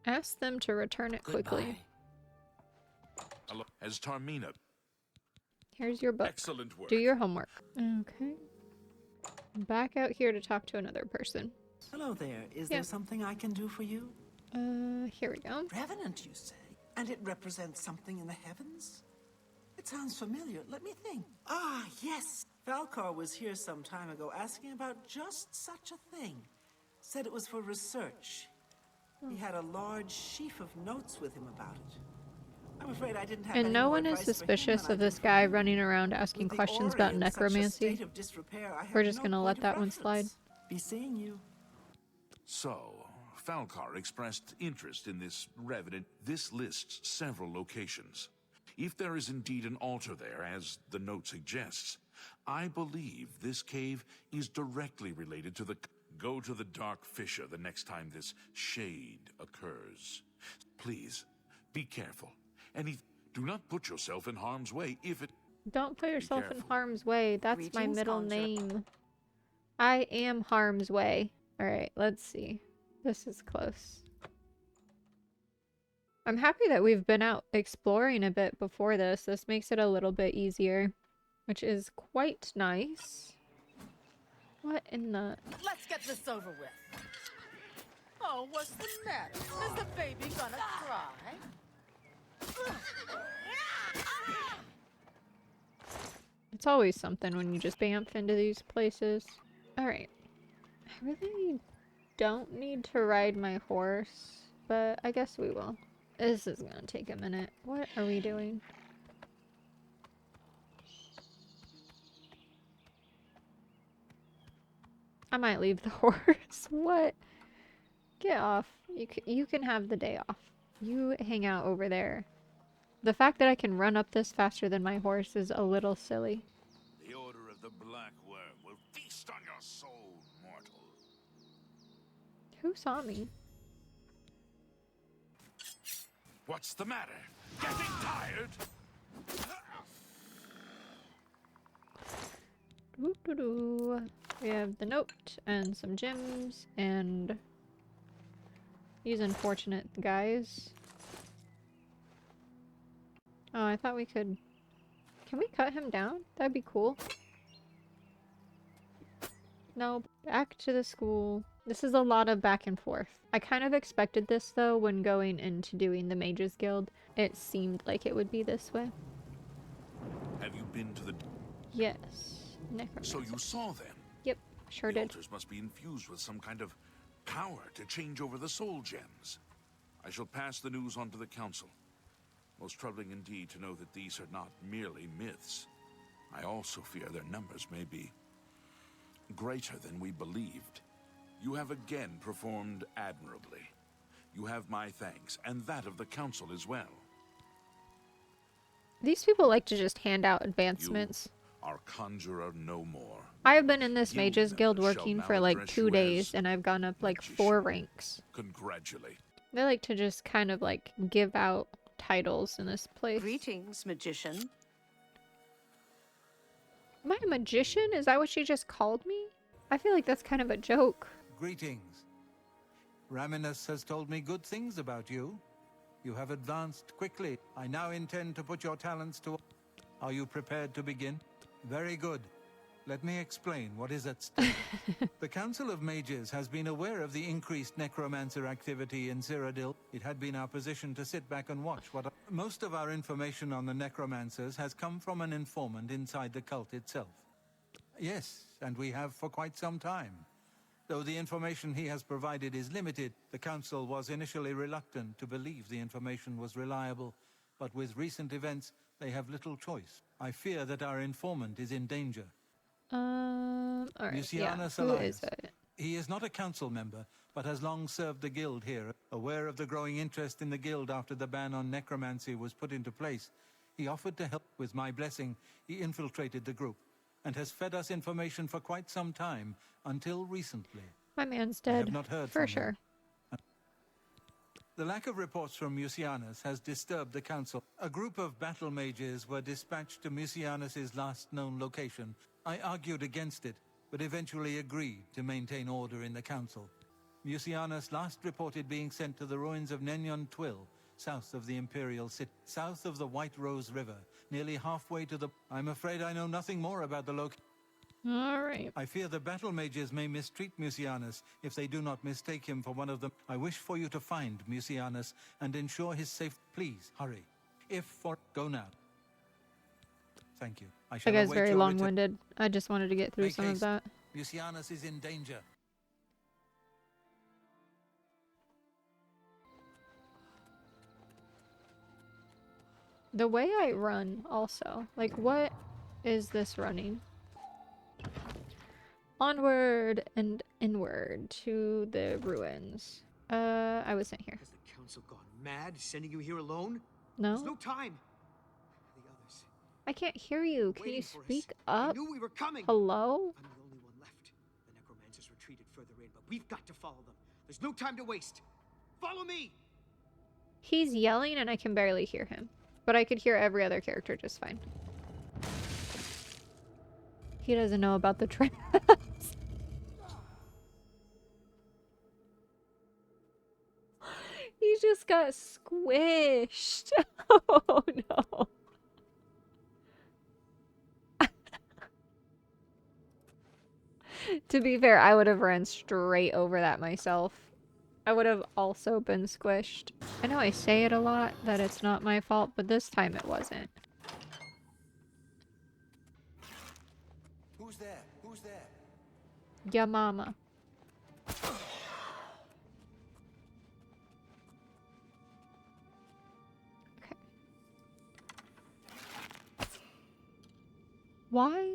Ask them to return it quickly. Goodbye. Hello. As Tarmina, Here's your book. excellent work. Do your homework. Okay. Back out here to talk to another person. Hello there. Is Yeah. there something I can do for you? Here we go. Revenant, you say? And it represents something in the heavens? It sounds familiar. Let me think. Ah, yes. Falcar was here some time ago asking about just such a thing. Said it was for research. He had a large sheaf of notes with him about it. I'm afraid I didn't have And any no more one is advice for him suspicious than I of do this for guy you. running around asking With the questions Ori about in such a necromancy. state of disrepair, I We're have just no gonna let point of that one slide. reference. Be seeing you. So, Falcar expressed interest in this revenant. This lists several locations. If there is indeed an altar there, as the note suggests, I believe this cave is directly related to the... Go to the Dark Fissure the next time this shade occurs. Please, be careful. Do not put yourself in harm's way if it... Don't put yourself in careful. harm's way. That's my Greetings, middle Conjure. name. I am harm's way. Alright, let's see. This is close. I'm happy that we've been out exploring a bit before this. This makes it a little bit easier, which is quite nice. What in the... Let's get this over with. Oh, what's the matter? Is the baby gonna cry? It's always something when you just bamf into these places. Alright. I really don't need to ride my horse, but I guess we will. This is gonna take a minute. What are we doing? I might leave the horse. What? Get off. You can have the day off. You hang out over there. The fact that I can run up this faster than my horse is a little silly. The Order of the Black Worm will feast on your soul, mortal. Who saw me? What's the matter? Getting tired? Doo-doo-doo. We have the note and some gems and these unfortunate guys. Oh, I thought we could... Can we cut him down? That'd be cool. No, back to the school. This is a lot of back and forth. I kind of expected this though when going into doing the Mages Guild. It seemed like it would be this way. Have you been to the... Yes. Necromancer. So you saw them? Yep, sure The did. altars must be infused with some kind of power to change over the soul gems. I shall pass the news on to the council. Most troubling indeed to know that these are not merely myths. I also fear their numbers may be greater than we believed. You have again performed admirably. You have my thanks, and that of the council as well. These people like to just hand out advancements. You are conjurer no more. I have been in this You Mages Guild members working shall for like maladress 2 you days, as and I've gone up like magician. 4 ranks. Congratulate. They like to just kind of like give out titles in this place. Greetings, magician. Am I a magician? Is that what she just called me? I feel like that's kind of a joke. Greetings. Raminus has told me good things about you. You have advanced quickly. I now intend to put your talents to... Are you prepared to begin? Very good. Let me explain what is at stake. The Council of Mages has been aware of the increased necromancer activity in Cyrodiil. It had been our position to sit back and watch what... Most of our information on the necromancers has come from an informant inside the cult itself. Yes, and we have for quite some time. Though the information he has provided is limited, the Council was initially reluctant to believe the information was reliable, but with recent events, they have little choice. I fear that our informant is in danger. Alright, yeah. Lucianus Who Elias. is it? He is not a council member, but has long served the guild here. Aware of the growing interest in the guild after the ban on necromancy was put into place, he offered to help. With my blessing, he infiltrated the group, and has fed us information for quite some time, until recently. My man's I have dead. not heard for from sure. him. The lack of reports from Mucianus has disturbed the council. A group of battle mages were dispatched to Mucianus's last known location. I argued against it, but eventually agreed to maintain order in the council. Mucianus last reported being sent to the ruins of Nenyon Twill, south of the Imperial City, south of the White Rose River, nearly halfway to the... I'm afraid I know nothing more about the location. Alright. I fear the battle mages may mistreat Mucianus if they do not mistake him for one of them. I wish for you to find Mucianus and ensure his safe... Please, hurry. If for... Go now. Thank you. I That shall guy's await very your return. long-winded. I just wanted to get through Make some of haste. that. Lucianus is in danger. The way I run also. Like, what is this running? Onward and inward to the ruins. I was sent here. Has the council gone mad, sending you here alone? No? There's no time. The others. I can't hear you. Can you waiting for us. speak I up? knew we were coming. Hello? I'm the only one left. The necromancers retreated further in, but we've got to follow them. There's no time to waste. Follow me! He's yelling and I can barely hear him. But I could hear every other character just fine. He doesn't know about the traps. He just got squished. Oh no. To be fair, I would have ran straight over that myself. I would have also been squished. I know I say it a lot that it's not my fault, but this time it wasn't. Who's there? Who's there? Ya mama. Okay. Why?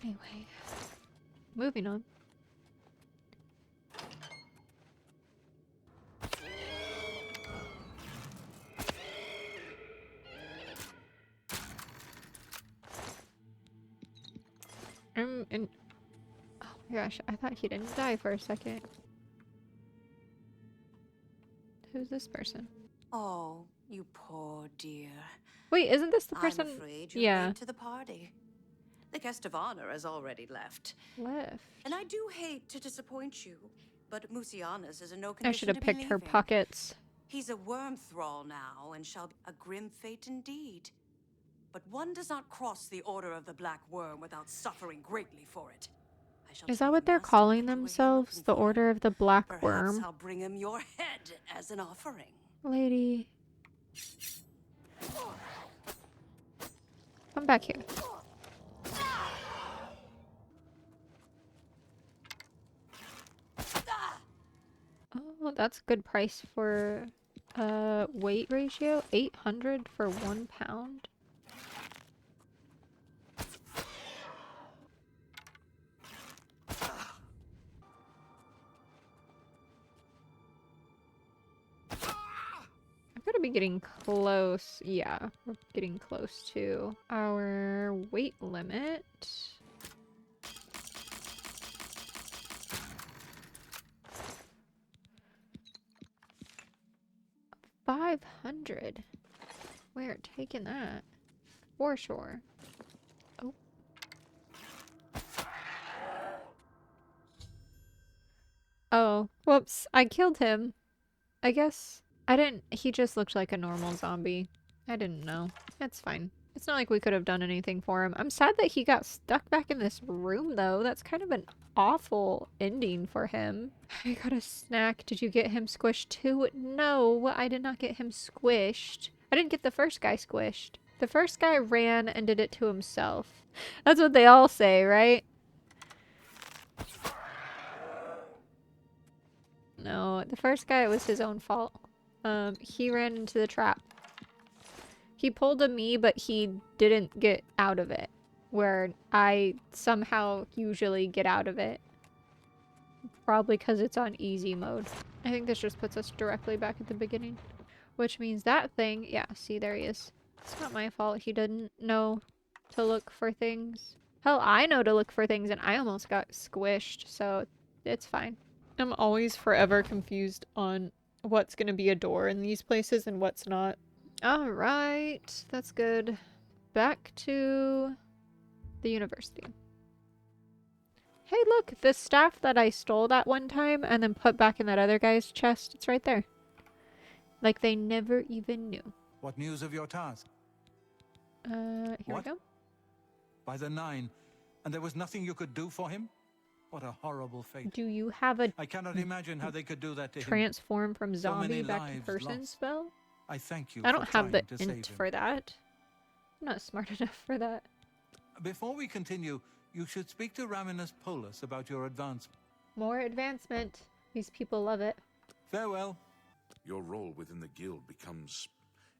Anyway, moving on. And oh my gosh, I thought he didn't die for a second. Who's this person? Oh, you poor dear. Wait, isn't this the person? I'm afraid you're Yeah. late to the party. The guest of honor has already left. Left. And I do hate to disappoint you, but Musianus is in no I condition should have to be picked her leaving. pockets. He's a worm thrall now, and shall be a grim fate indeed. But one does not cross the order of the Black Worm without suffering greatly for it. I shall Is tell that what the they're master calling that you were here themselves? looking The for Order him. of the Black Perhaps Worm? I'll bring him your head as an offering. Lady. Come back here. Oh, that's a good price for weight ratio. 800 for 1 pound. I'm gonna be getting close. Yeah, we're getting close to our weight limit. $500. We're taking that for sure. Oh. Oh, whoops. I killed him. I guess I didn't. He just looked like a normal zombie. I didn't know. It's fine. It's not like we could have done anything for him. I'm sad that he got stuck back in this room, though. That's kind of an awful ending for him. I got a snack. Did you get him squished too? No, I did not get him squished. I didn't get the first guy squished. The first guy ran and did it to himself. That's what they all say, right? No, the first guy, it was his own fault. He ran into the trap. He pulled a me, but he didn't get out of it. Where I somehow usually get out of it. Probably because it's on easy mode. I think this just puts us directly back at the beginning. Which means that thing, yeah, see, there he is. It's not my fault he didn't know to look for things. Hell, I know to look for things and I almost got squished, so it's fine. I'm always forever confused on what's going to be a door in these places and what's not. Alright, that's good. Back to the university. Hey, look, the staff that I stole that one time and then put back in that other guy's chest, it's right there. Like they never even knew. What news of your task? Here What? we go. By the 9, and there was nothing you could do for him? What a horrible fate. Do you have a I cannot imagine how they could do that to him. transform from So many zombie back to lives person lost. spell? I thank you I for don't have the trying to save int him. for that. I'm not smart enough for that. Before we continue, you should speak to Raminus Polus about your advancement. More advancement. These people love it. Farewell. Your role within the guild becomes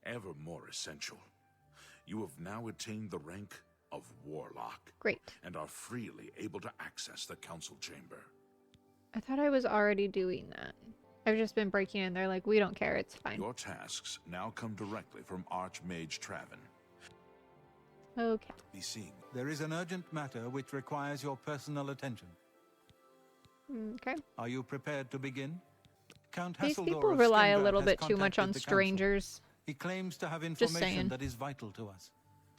ever more essential. You have now attained the rank of Warlock. Great. And are freely able to access the council chamber. I thought I was already doing that. I've just been breaking in. They're like, we don't care. It's fine. Your tasks now come directly from Archmage Traven. Okay. Be seeing. There is an urgent matter which requires your personal attention. Okay. Are you prepared to begin? Count These Hasseldor people of rely a Skingrad little has bit too much contacted on the council. strangers. He claims to have saying. information that is vital to us.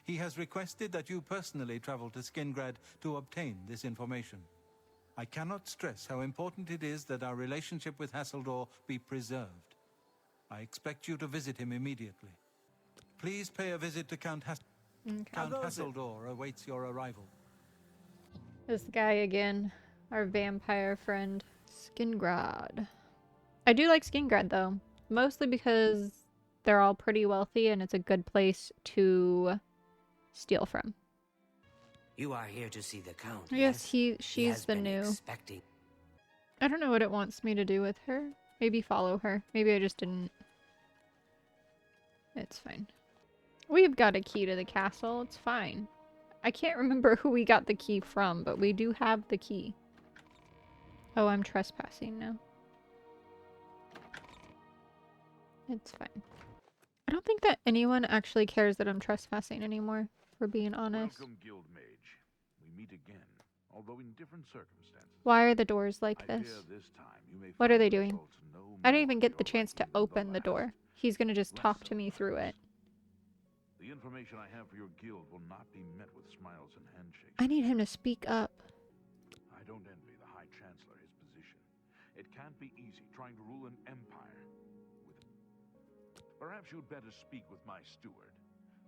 He has requested that you personally travel to Skingrad to obtain this information. I cannot stress how important it is that our relationship with Hasseldor be preserved. I expect you to visit him immediately. Please pay a visit to Count Hasseldor awaits your arrival. This guy again. Our vampire friend. Skingrad. I do like Skingrad though. Mostly because they're all pretty wealthy and it's a good place to steal from. You are here to see the Count. Yes, He she's has the been new. expecting. I don't know what it wants me to do with her. Maybe follow her. Maybe I just didn't. It's fine. We've got a key to the castle. It's fine. I can't remember who we got the key from, but we do have the key. Oh, I'm trespassing now. It's fine. I don't think that anyone actually cares that I'm trespassing anymore, for being honest. Welcome, Guild Mage. We meet again, although in different circumstances. Why are the doors like this? What are they doing? I didn't even get the chance to open the door. He's gonna just talk to me through it. The information I have for your guild will not be met with smiles and handshakes. I need him to speak up. I don't envy the High Chancellor his position. It can't be easy trying to rule an empire. Perhaps you'd better speak with my steward.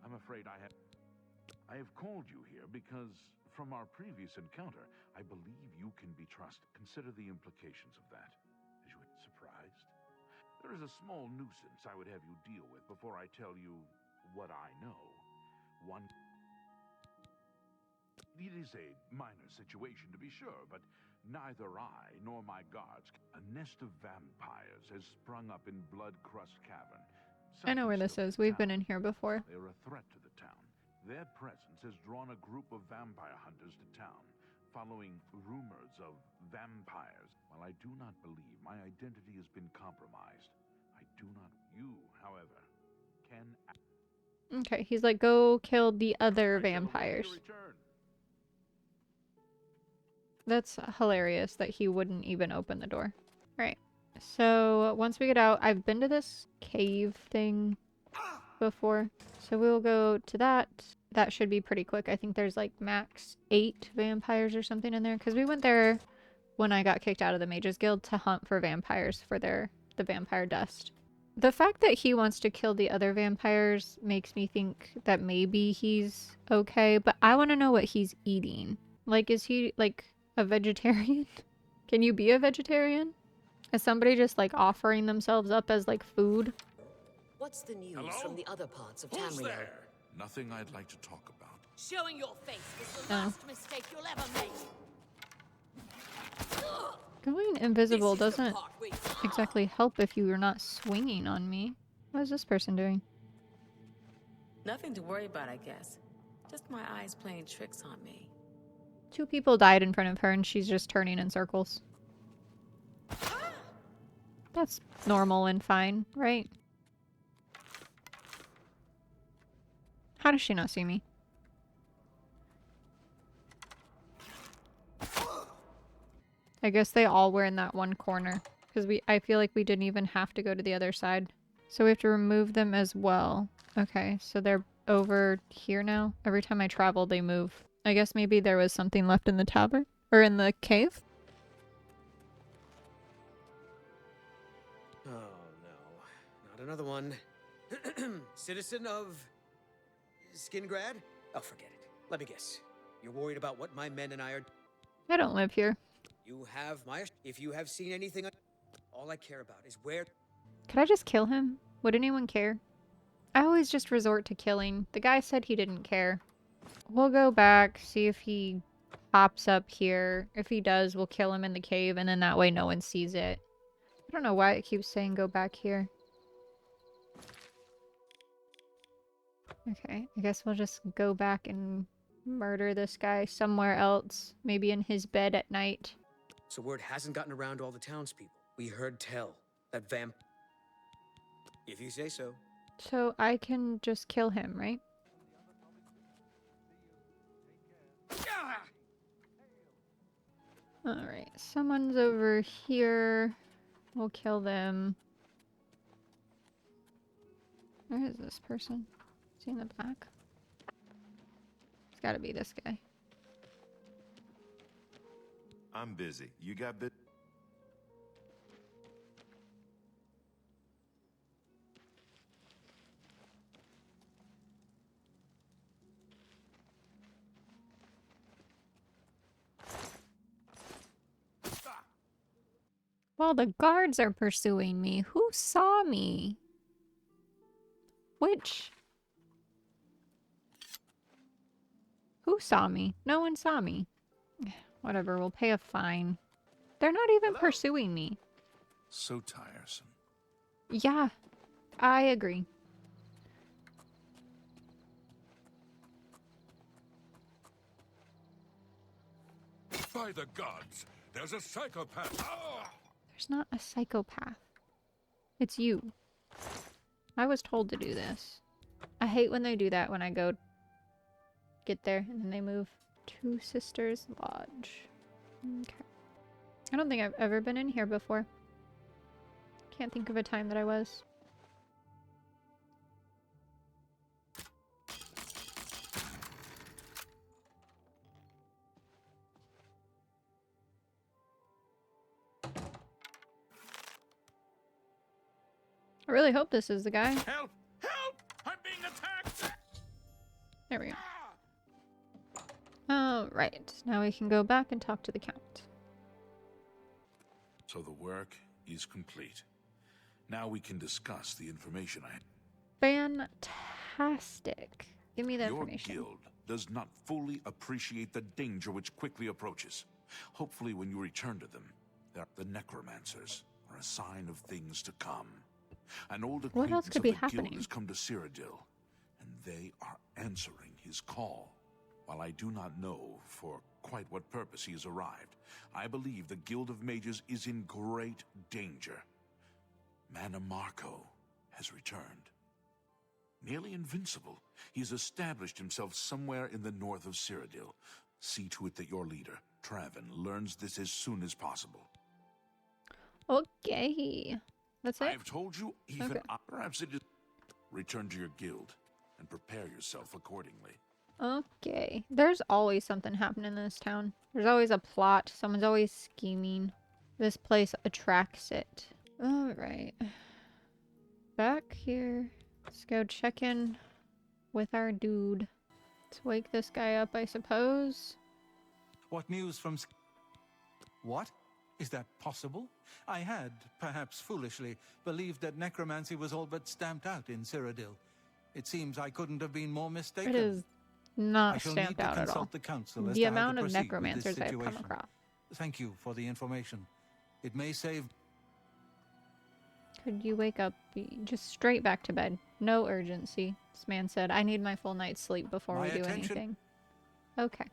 I'm afraid I have called you here because, from our previous encounter, I believe you can be trusted. Consider the implications of that. Is you surprised? There is a small nuisance I would have you deal with before I tell you what I know. It is a minor situation, to be sure, but neither I nor my guards. A nest of vampires has sprung up in Blood-Crust Cavern. I know where this is. We've been in here before. They're a threat to the town. Their presence has drawn a group of vampire hunters to town, following rumors of vampires. While I do not believe my identity has been compromised, I do not. You, however, can. Okay, he's like, go kill the other vampires. That's hilarious that he wouldn't even open the door. Right. So once we get out, I've been to this cave thing before. So we'll go to that. That should be pretty quick. I think there's like max 8 vampires or something in there. Because we went there when I got kicked out of the Mages Guild to hunt for vampires for the vampire dust. The fact that he wants to kill the other vampires makes me think that maybe he's okay. But I want to know what he's eating. Like, is he like a vegetarian? Can you be a vegetarian? Is somebody just like offering themselves up as like food? What's the news Hello? from the other parts of Who's Tamriel? there? Nothing I'd like to talk about. Showing your face was the Oh. last mistake you'll ever make. Going invisible This is the doesn't part where you- exactly help if you're not swinging on me. What is this person doing? Nothing to worry about, I guess. Just my eyes playing tricks on me. 2 people died in front of her and she's just turning in circles. That's normal and fine, right? How does she not see me? I guess they all were in that one corner. Because I feel like we didn't even have to go to the other side. So we have to remove them as well. Okay, so they're over here now. Every time I travel, they move. I guess maybe there was something left in the tavern? Or in the cave? Oh, no. Not another one. Citizen of... Skingrad? Oh, forget it. Let me guess. You're worried about what my men and I are... I don't live here. You have my... If you have seen anything, all I care about is where... Could I just kill him? Would anyone care? I always just resort to killing. The guy said he didn't care. We'll go back, see if he pops up here. If he does, we'll kill him in the cave, and then that way no one sees it. I don't know why it keeps saying go back here. Okay, I guess we'll just go back and murder this guy somewhere else. Maybe in his bed at night. So word hasn't gotten around to all the townspeople. We heard tell that vamp... If you say so. So I can just kill him, right? Alright, someone's over here. We'll kill them. Where is this person? Is he in the back? It's gotta be this guy. I'm busy. You got bit? Well, the guards are pursuing me. Who saw me? Which? Who saw me? No one saw me. Whatever, we'll pay a fine. They're not even pursuing me. So tiresome. Yeah, I agree. By the gods, there's a psychopath. Ah! There's not a psychopath. It's you. I was told to do this. I hate when they do that when I go get there and then they move. Two Sisters Lodge. Okay. I don't think I've ever been in here before. Can't think of a time that I was. I really hope this is the guy. Help! Help! I'm being attacked! There we go. Alright, now we can go back and talk to the Count. So the work is complete. Now we can discuss the information I... Fantastic. Give me the Your information. guild does not fully appreciate the danger which quickly approaches. Hopefully when you return to them, the necromancers are a sign of things to come. An old What else acquaintance could of be the guild happening? has come to Cyrodiil, and they are answering his call. While I do not know for quite what purpose he has arrived, I believe the Guild of Mages is in great danger. Manamarco has returned. Nearly invincible, he has established himself somewhere in the north of Cyrodiil. See to it that your leader, Traven, learns this as soon as possible. Okay. That's it? I've told you, even Okay. perhaps it is... Return to your guild and prepare yourself accordingly. Okay. There's always something happening in this town. There's always a plot. Someone's always scheming. This place attracts it. Alright. Back here. Let's go check in with our dude. Let's wake this guy up, I suppose. What news from... What? Is that possible? I had, perhaps foolishly, believed that necromancy was all but stamped out in Cyrodiil. It seems I couldn't have been more mistaken. It is I not shall stamped need to out at all. consult the council as The to how to amount of proceed with this necromancers I've come situation. across. Thank you for the information. It may save... Could you wake up? Just straight back to bed. No urgency. This man said, I need my full night's sleep before My we do attention. anything. Okay.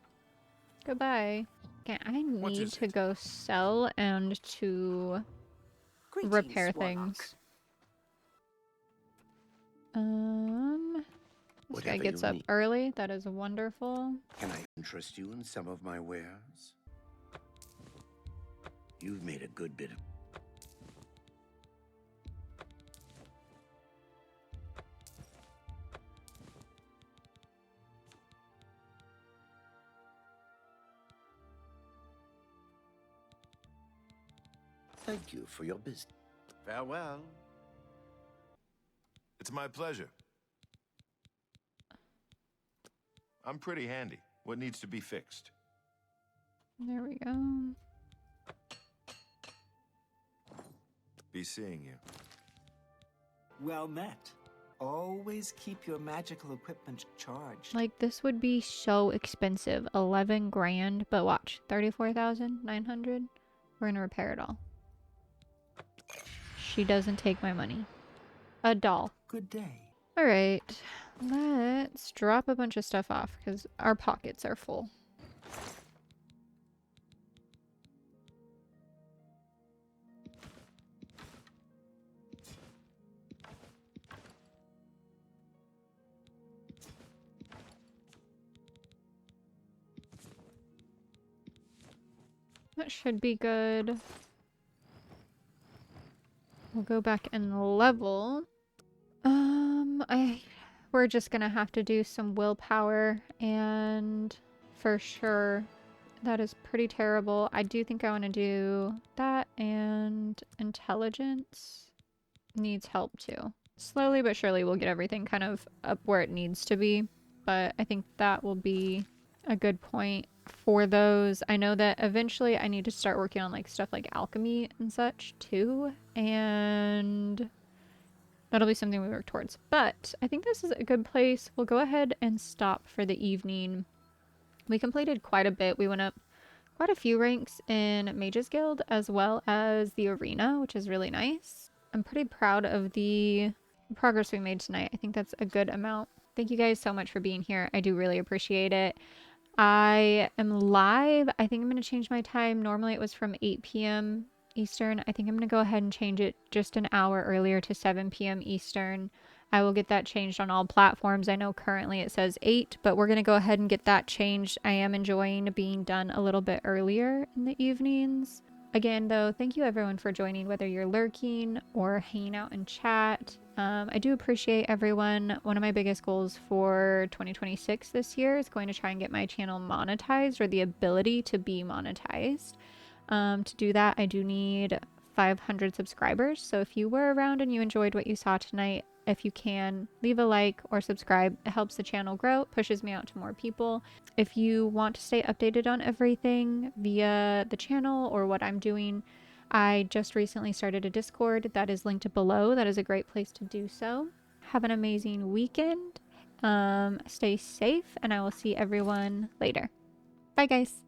Goodbye. Okay, I What need is to it? go sell and to repair things. This guy Whatever gets you up need. early. That is wonderful. Can I interest you in some of my wares? You've made a good bit of... Thank you for your business. Farewell. It's my pleasure. I'm pretty handy. What needs to be fixed? There we go. Be seeing you. Well met. Always keep your magical equipment charged. Like, this would be so expensive. 11 grand, but watch, 34,900. We're gonna repair it all. She doesn't take my money. A doll. Good day. All right, let's drop a bunch of stuff off because our pockets are full. That should be good. We'll go back and level. We're just gonna have to do some willpower, and for sure that is pretty terrible. I do think I want to do that, and intelligence needs help too. Slowly but surely we'll get everything kind of up where it needs to be, but I think that will be a good point for those. I know that eventually I need to start working on like stuff like alchemy and such too, and that'll be something we work towards. But I think this is a good place. We'll go ahead and stop for the evening. We completed quite a bit. We went up quite a few ranks in Mages Guild as well as the arena, which is really nice. I'm pretty proud of the progress we made tonight. I think that's a good amount. Thank you guys so much for being here. I do really appreciate it. I am live. I think I'm going to change my time. Normally it was from 8 p.m. Eastern. I think I'm going to go ahead and change it just an hour earlier to 7 p.m. Eastern. I will get that changed on all platforms. I know currently it says 8, but we're going to go ahead and get that changed. I am enjoying being done a little bit earlier in the evenings. Again, though, thank you everyone for joining, whether you're lurking or hanging out in chat. I do appreciate everyone. One of my biggest goals for 2026 this year is going to try and get my channel monetized, or the ability to be monetized. To do that, I do need 500 subscribers. So if you were around and you enjoyed what you saw tonight, if you can, leave a like or subscribe. It helps the channel grow, pushes me out to more people. If you want to stay updated on everything via the channel or what I'm doing, I just recently started a Discord that is linked below. That is a great place to do so. Have an amazing weekend. Stay safe, and I will see everyone later. Bye, guys.